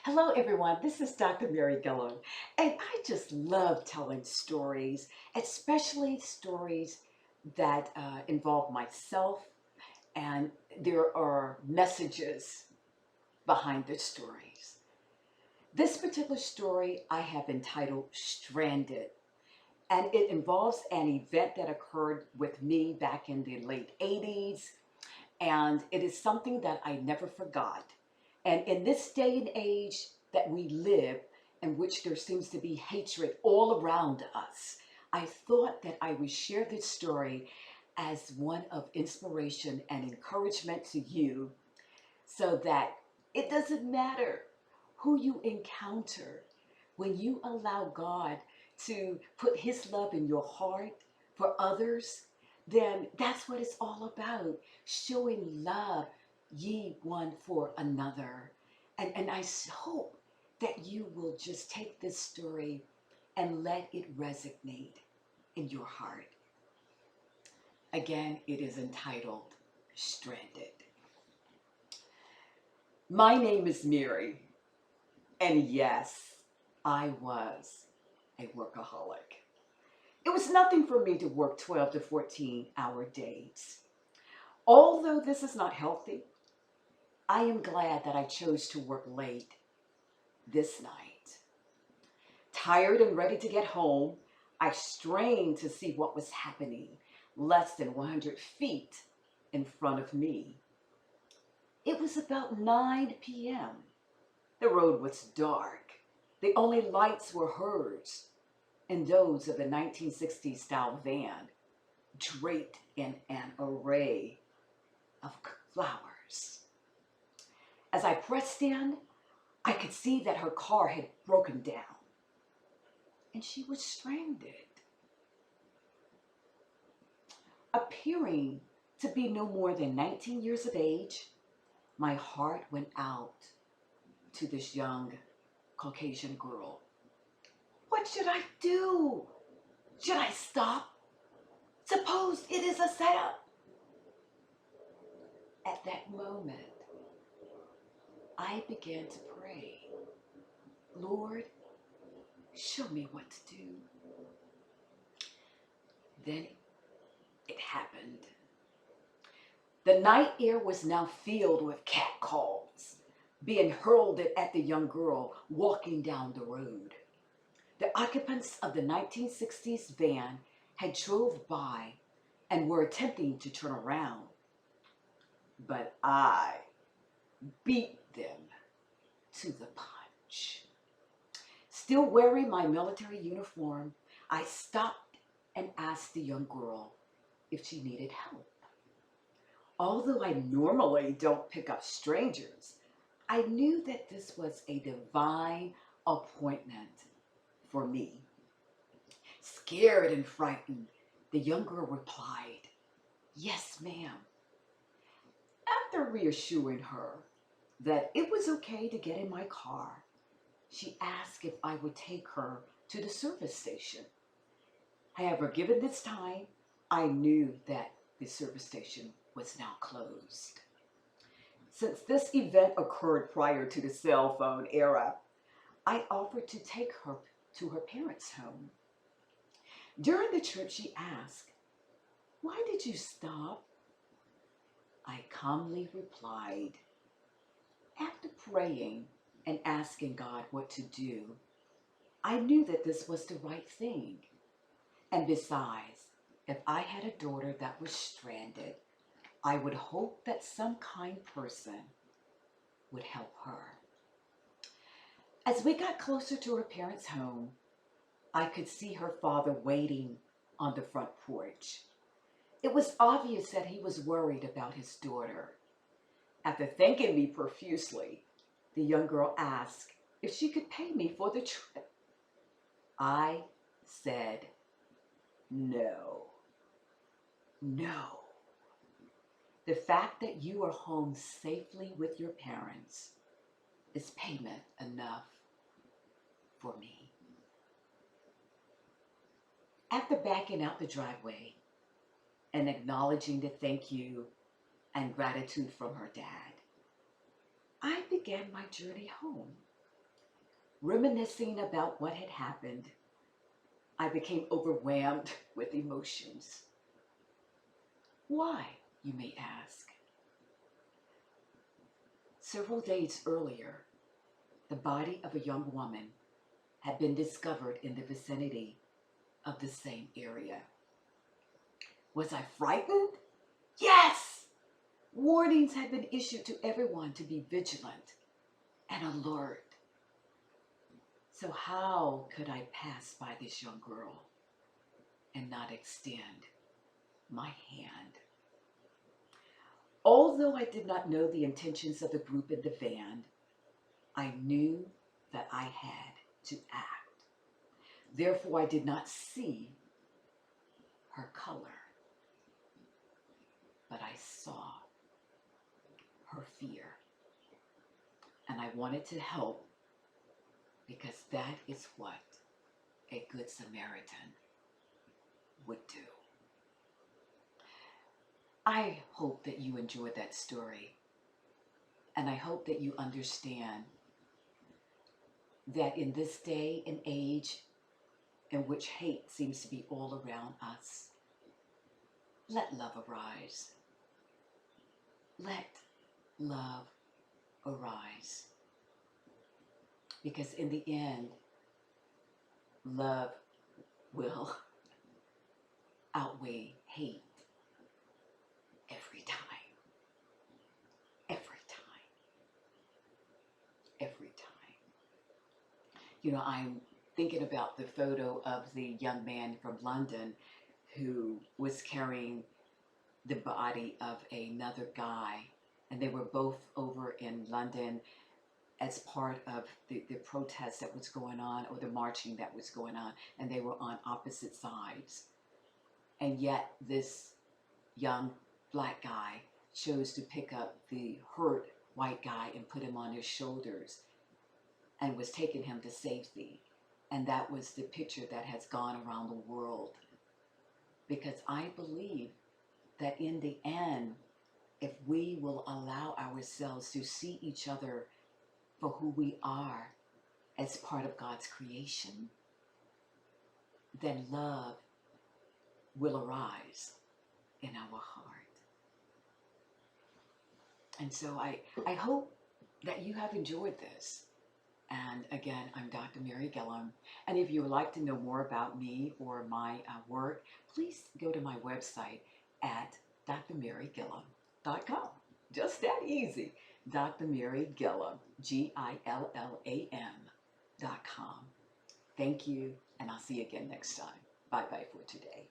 Hello, everyone. This is Dr. Mary Gillam, and I just love telling stories, especially stories that involve myself, and there are messages behind the stories. This particular story I have entitled Stranded, and it involves an event that occurred with me back in the late 80s, and it is something that I never forgot. And in this day and age that we live, in which there seems to be hatred all around us, I thought that I would share this story as one of inspiration and encouragement to you so that it doesn't matter who you encounter when you allow God to put His love in your heart for others, then that's what it's all about, showing love ye one for another. And hope that you will just take this story and let it resonate in your heart. Again, it is entitled Stranded. My name is Mary, and yes, I was a workaholic. It was nothing for me to work 12 to 14-hour days. Although this is not healthy, I am glad that I chose to work late this night. Tired and ready to get home, I strained to see what was happening less than 100 feet in front of me. It was about 9 p.m. The road was dark. The only lights were hers and those of the 1960s style van, draped in an array of flowers. As I pressed in, I could see that her car had broken down and she was stranded. Appearing to be no more than 19 years of age, my heart went out to this young Caucasian girl. What should I do? Should I stop? Suppose it is a setup. At that moment, I began to pray. Lord, show me what to do. Then it happened. The night air was now filled with catcalls being hurled at the young girl walking down the road. The occupants of the 1960s van had drove by and were attempting to turn around, but I beat them to the punch. Still wearing my military uniform, I stopped and asked the young girl if she needed help. Although I normally don't pick up strangers, I knew that this was a divine appointment for me. Scared and frightened, the young girl replied, "Yes, ma'am." After reassuring her that it was okay to get in my car, she asked if I would take her to the service station. However, given this time, I knew that the service station was now closed. Since this event occurred prior to the cell phone era, I offered to take her to her parents' home. During the trip, she asked, "Why did you stop?" I calmly replied, after praying and asking God what to do, I knew that this was the right thing. And besides, if I had a daughter that was stranded, I would hope that some kind person would help her. As we got closer to her parents' home, I could see her father waiting on the front porch. It was obvious that he was worried about his daughter. After thanking me profusely, the young girl asked if she could pay me for the trip. I said, "No, no. The fact that you are home safely with your parents is payment enough for me." After backing out the driveway and acknowledging the thank you and gratitude from her dad, I began my journey home. Reminiscing about what had happened, I became overwhelmed with emotions. Why, you may ask? Several days earlier, the body of a young woman had been discovered in the vicinity of the same area. Was I frightened? Yes! Warnings had been issued to everyone to be vigilant and alert. So how could I pass by this young girl and not extend my hand? Although I did not know the intentions of the group in the van, I knew that I had to act. Therefore, I did not see her color, but I saw her fear. And I wanted to help because that is what a Good Samaritan would do. I hope that you enjoyed that story. And I hope that you understand that in this day and age in which hate seems to be all around us, let love arise. Let love arise. Because in the end, love will outweigh hate every time. Every time. Every time. You know, I'm thinking about the photo of the young man from London who was carrying the body of another guy, and they were both over in London as part of the protest that was going on, or the marching that was going on, and they were on opposite sides. And yet this young black guy chose to pick up the hurt white guy and put him on his shoulders and was taking him to safety. And that was the picture that has gone around the world. Because I believe that in the end, if we will allow ourselves to see each other for who we are as part of God's creation, then love will arise in our heart. And so I hope that you have enjoyed this. And again, I'm Dr. Mary Gillam. And if you would like to know more about me or my work, please go to my website at drmarygillam.com. Just that easy. Dr. Mary Gillam, GILLAM.com. Thank you, and I'll see you again next time. Bye-bye for today.